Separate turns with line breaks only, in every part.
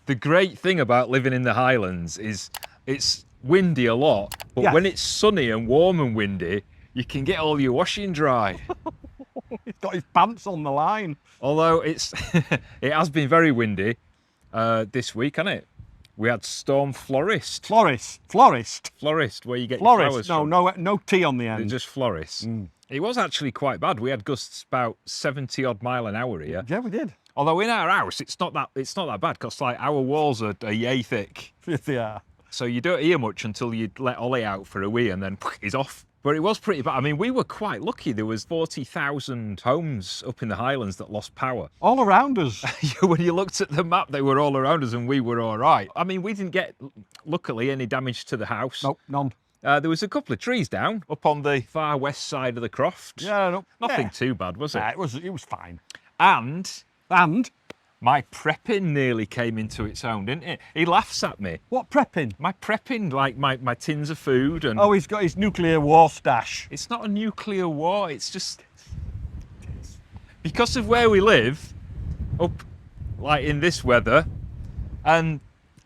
The great thing about living in the Highlands is it's windy a lot, but
Yes.
when it's sunny and warm and windy, you can get all your washing dry.
He's got his pants on the line.
Although it's it has been very windy this week, hasn't it? We had Storm Floris.
Florist.
Where you get your flowers
Florist. No, no T on the
from.
end.
Just Floris. It was actually quite bad. We had gusts about 70 odd mile an hour here.
Yeah, we did.
Although in our house, it's not that bad because like our walls are yay thick.
Yeah.
So you don't hear much until you let Ollie out for a wee and then he's off. But it was pretty bad. I mean, we were quite lucky. There was 40,000 homes up in the Highlands that lost power.
All around us.
When you looked at the map, they were all around us and we were all right. I mean, we didn't get, luckily, any damage to the house.
Nope, none.
There was a couple of trees down up on the far west side of the croft.
Yeah, no.
Nothing too bad, was it?
Yeah, it was fine.
And
My
prepping nearly came into its own, didn't it? He laughs at me.
what prepping?
My prepping, like my tins of food and...
Oh, he's got his nuclear war stash.
It's not a nuclear war, it's just... Because of where we live, up like in this weather, and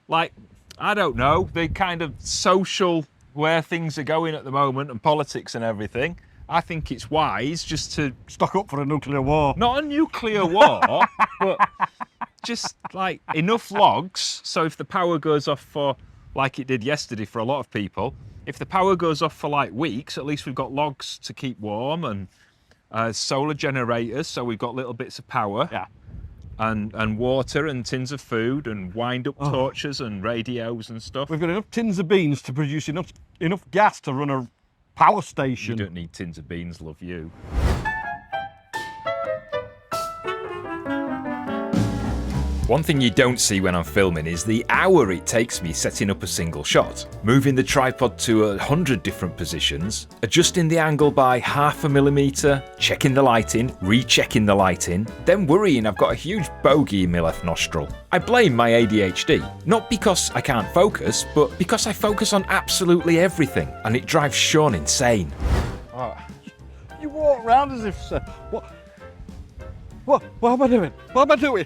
like, I don't know, the kind of social where things are going at the moment and politics and everything, I think it's wise just to...
Stock up for a nuclear war.
Not a nuclear war, but just like enough logs, so if the power goes off for, like it did yesterday for a lot of people, if the power goes off for like weeks, at least we've got logs to keep warm and solar generators, so we've got little bits of power.
Yeah.
And water and tins of food and wind-up torches and radios and stuff.
We've got enough tins of beans to produce enough gas to run a power
You
station.
don't need tins of beans, love you. One thing you don't see when I'm filming is the hour it takes me setting up a single shot, moving the tripod to 100 different positions, adjusting the angle by ½ millimeter, checking the lighting, rechecking the lighting, then worrying I've got a huge bogey in my left nostril. I blame my ADHD, not because I can't focus, but because I focus on absolutely everything, and it drives Shaun insane.
Oh, you walk around as if... What am I doing? What am I doing?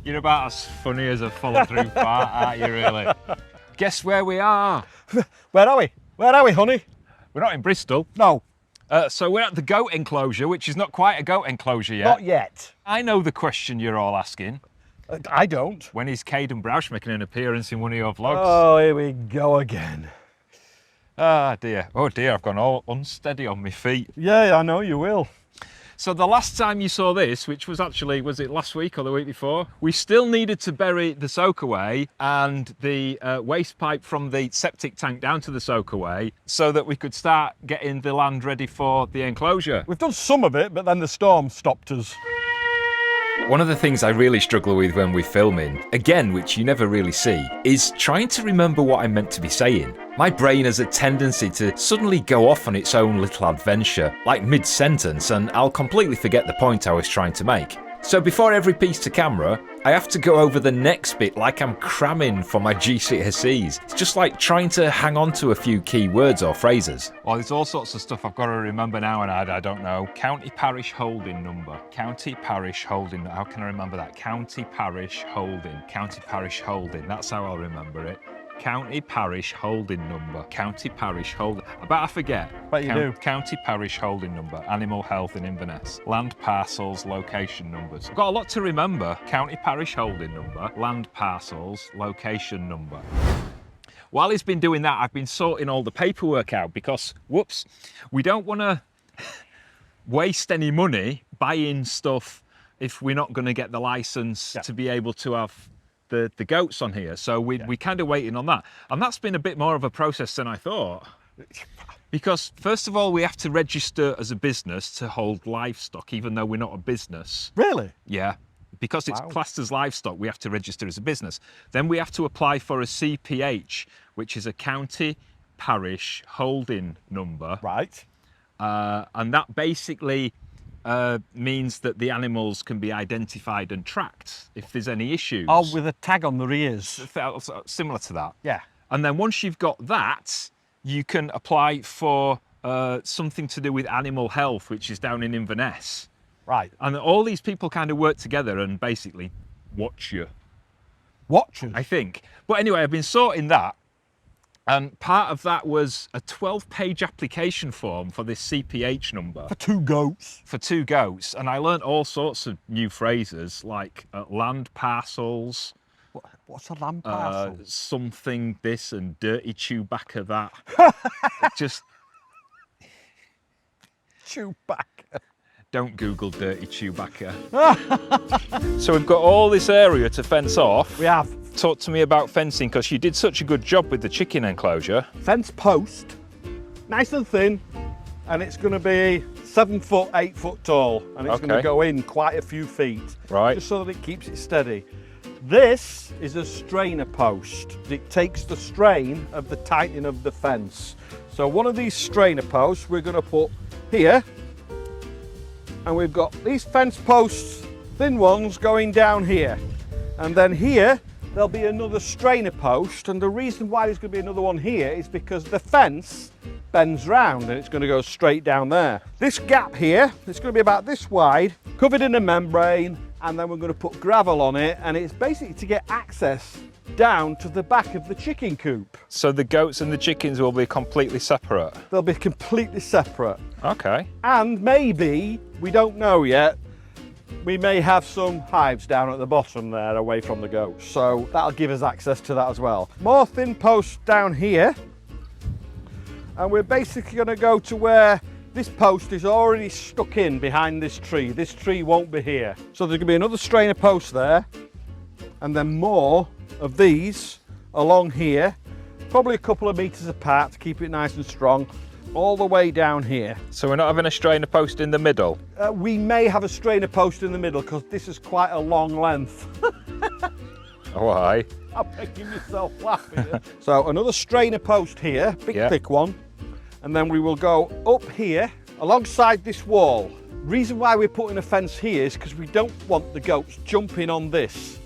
You're about as funny as a follow-through fart, aren't you, really? Guess where we are?
Where are we? Where are we, honey?
We're not in Bristol.
No,
So we're at the goat enclosure, which is not quite a goat enclosure yet.
not yet.
I know the question you're all asking.
I don't.
When is Caden Broush making an appearance in one of your vlogs?
Oh, here we go again.
Ah, dear. Oh, dear, I've gone all unsteady on my feet.
Yeah, I know you will.
So the last time you saw this, which was actually, was it last week or the week before? We still needed to bury the soakaway and the waste pipe from the septic tank down to the soakaway so that we could start getting the land ready for the enclosure.
We've done some of it, but then the storm stopped us.
One of the things I really struggle with when we're filming, again, which you never really see, is trying to remember what I'm meant to be saying. My brain has a tendency to suddenly go off on its own little adventure, like mid-sentence, and I'll completely forget the point I was trying to make. So before every piece to camera, I have to go over the next bit like I'm cramming for my GCSEs. It's just like trying to hang on to a few key words or phrases. Well, there's all sorts of stuff I've got to remember now, and I don't know. County parish holding number. County parish holding. How can I remember that? County parish holding. County parish holding. That's how I'll remember it. County parish holding number. County parish holding. I bet I forget.
Bet you do.
County parish holding number. Animal health in Inverness. Land parcels, location numbers. I've got a lot to remember. County parish holding number. Land parcels, location number. While he's been doing that, I've been sorting all the paperwork out because, whoops, we don't want to waste any money buying stuff if we're not going to get the license to be able to have the goats on here. So we're kind of waiting on that. And that's been a bit more of a process than I thought. Because first of all, we have to register as a business to hold livestock, even though we're not a business.
Really?
Yeah. Because it's classed as livestock, we have to register as a business. Then we have to apply for a CPH, which is a county parish holding number.
Right.
And that basically means that the animals can be identified and tracked if there's any issues.
Oh, with a tag on their ears.
Similar to that.
Yeah.
And then once you've got that, you can apply for something to do with animal health, which is down in Inverness.
Right.
And all these people kind of work together and basically watch you,
Watchers.
I think. But anyway, I've been sorting that. And part of that was a 12-page application form for this CPH number.
For 2 goats.
For 2 goats. And I learnt all sorts of new phrases like land parcels.
What's a land parcel?
Something this and dirty Chewbacca that. Just
Chewbacca.
don't Google dirty Chewbacca. So we've got all this area to fence off.
We have.
Talk to me about fencing, because you did such a good job with the chicken enclosure.
Fence post, nice and thin, and it's going to be 7 foot, 8 foot tall, and it's going to go in quite a few feet,
Right.
just so that it keeps it steady. This is a strainer post. It takes the strain of the tightening of the fence. So one of these strainer posts we're going to put here, and we've got these fence posts, thin ones, going down here, and then here there'll be another strainer post, and the reason why there's going to be another one here is because the fence bends round and it's going to go straight down there. This gap here, it's going to be about this wide, covered in a membrane, and then we're going to put gravel on it, and it's basically to get access down to the back of the chicken coop.
So the goats and the chickens will be completely separate?
They'll be completely separate.
Okay.
And maybe, we don't know yet, we may have some hives down at the bottom there away from the goats, so that'll give us access to that as well. More thin posts down here, and we're basically going to go to where this post is already stuck in behind this tree. This tree won't be here. So there's going to be another strainer post there, and then more of these along here, probably a couple of metres apart to keep it nice and strong, all the way down here.
So we're not having a strainer post in the middle?
We may have a strainer post in the middle because this is quite a long length.
Why?
I'm making myself laugh here. So another strainer post here, big thick one, and then we will go up here alongside this wall. Reason why we're putting a fence here is because we don't want the goats jumping on this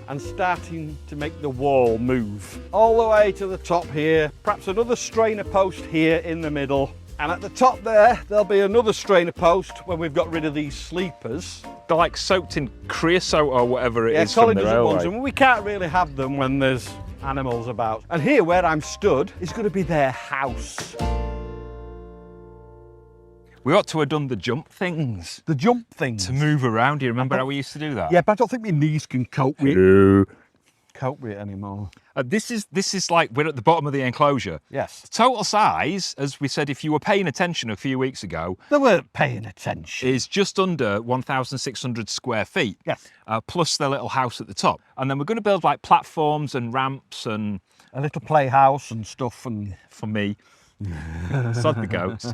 and starting to make the wall move. All the way to the top here, perhaps another strainer post here in the middle. And at the top there, there'll be another strainer post when we've got rid of these sleepers.
They're like soaked in creosote or whatever it is
Colin
from the
doesn't want
railway.
them. We can't really have them when there's animals about. And here where I'm stood is going to be their house.
We ought to have done the jump things.
The jump things.
To move around. Do you remember how we used to do that?
Yeah, but I don't think my knees can cope with it. Cope with it anymore.
This is like, we're at the bottom of the enclosure.
Yes.
Total size, as we said, if you were paying attention a few weeks ago,
They weren't paying attention.
is just under 1,600 square feet.
Yes.
Plus their little house at the top. And then we're going to build like platforms and ramps and,
A little playhouse and stuff, and
for me, sod the goats.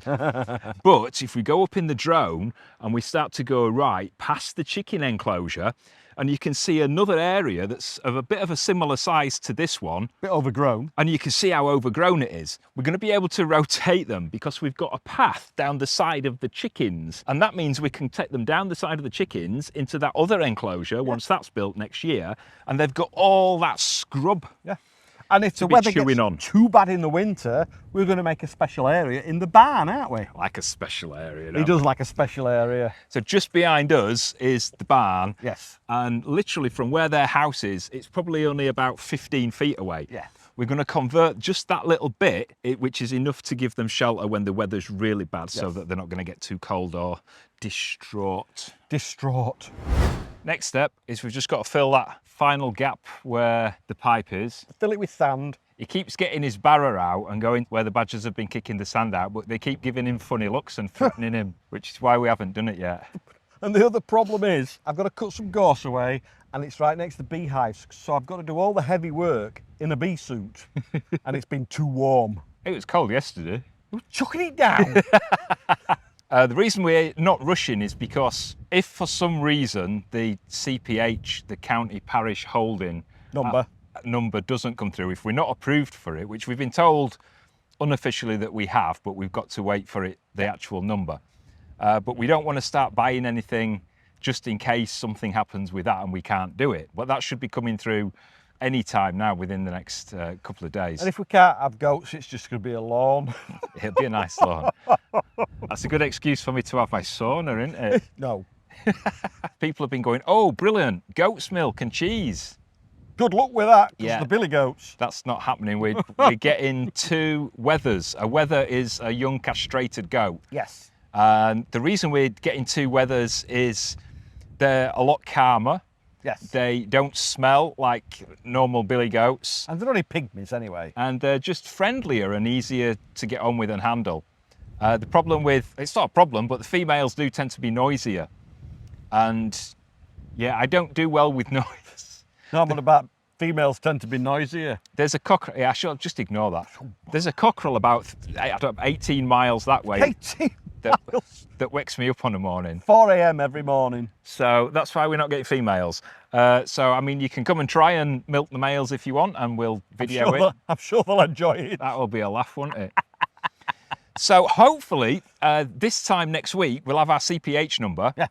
But if we go up in the drone and we start to go right past the chicken enclosure, and you can see another area that's of a bit of a similar size to this one,
a bit overgrown.
and you can see how overgrown it is. We're going to be able to rotate them because we've got a path down the side of the chickens, and that means we can take them down the side of the chickens into that other enclosure once that's built next year, and they've got all that scrub.
Yeah. And if the
be
weather
chewing
gets
on.
too bad in the winter, we're going to make a special area in the barn, aren't we?
Like a special area.
He
don't
does
we?
like a special area.
So just behind us is the barn.
Yes.
And literally from where their house is, it's probably only about 15 feet away.
Yeah.
We're going to convert just that little bit, which is enough to give them shelter when the weather's really bad, so that they're not going to get too cold or distraught.
Distraught.
Next step is we've just got to fill that final gap where the pipe is.
Fill it with sand.
He keeps getting his barrow out and going where the badgers have been kicking the sand out, but they keep giving him funny looks and threatening him, which is why we haven't done it yet.
And the other problem is, I've got to cut some gorse away, and it's right next to beehives, so I've got to do all the heavy work in a bee suit, and it's been too warm.
It was cold yesterday.
We're chucking it down.
The reason we're not rushing is because if for some reason the CPH, the county parish holding number doesn't come through, if we're not approved for it, which we've been told unofficially that we have, but we've got to wait for it, the actual number. But we don't want to start buying anything just in case something happens with that and we can't do it. But that should be coming through any time now within the next couple of days.
And if we can't have goats, it's just going to be a lawn.
It'll be a nice lawn. That's a good excuse for me to have my sauna, isn't it?
No.
People have been going, oh, brilliant, goat's milk and cheese.
Good luck with that, because
Yeah.
the billy goats.
That's not happening. We're getting 2 wethers. A wether is a young castrated goat.
Yes.
And the reason we're getting 2 wethers is they're a lot calmer.
Yes.
They don't smell like normal billy goats.
And they're only pygmies anyway.
And they're just friendlier and easier to get on with and handle. The problem with, it's not a problem, but the females do tend to be noisier. And yeah, I don't do well with noise.
No, but about females tend to be noisier.
There's a cockerel, yeah, I should just ignore that. There's a cockerel about 18 miles that way
18 miles.
that wakes me up on a morning.
4 a.m. every morning.
So that's why we're not getting females. So, I mean, you can come and try and milk the males if you want, and we'll video it.
I'm sure they'll enjoy it.
That will be a laugh, won't it? So hopefully this time next week, we'll have our CPH number.
Yes.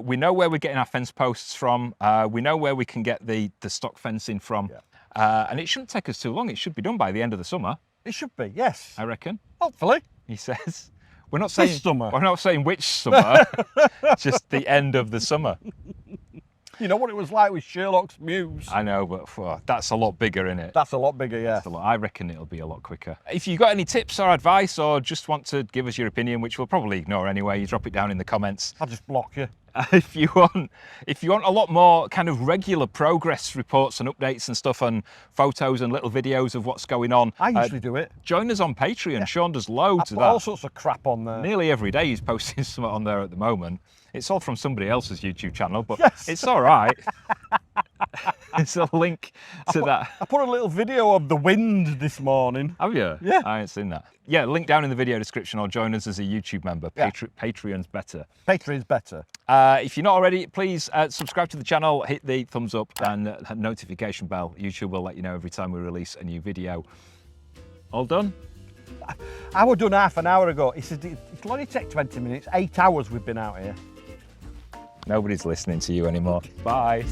We know where we're getting our fence posts from. We know where we can get the stock fencing from.
Yeah.
And it shouldn't take us too long. It should be done by the end of the summer,
It should be, yes.
I reckon.
Hopefully.
He says. We're not saying
summer.
We're not saying which summer. Just the end of the summer.
You know what it was like with Sherlock's Muse?
I know, but that's a lot bigger, isn't it?
That's a lot bigger, yeah.
I reckon it'll be a lot quicker. If you've got any tips or advice, or just want to give us your opinion, which we'll probably ignore anyway, you drop it down in the comments.
I'll just block you.
If you want a lot more kind of regular progress reports and updates and stuff, and photos and little videos of what's going on,
I usually do it.
join us on Patreon. Shaun does loads
I
of
put
that.
all sorts of crap on there.
Nearly every day he's posting something on there at the moment. It's all from somebody else's YouTube channel, but
Yes.
it's all right. There's a link to that.
I put a little video of the wind this morning.
Have you?
Yeah.
I ain't seen that. Yeah, link down in the video description, or join us as a YouTube member.
Yeah.
Patreon's better.
Patreon's better.
If you're not already, please subscribe to the channel, hit the thumbs up and notification bell. YouTube will let you know every time we release a new video. All done?
I was done half an hour ago. He said it'll only take 20 minutes. 8 hours we've been out here.
Nobody's listening to you anymore. Bye.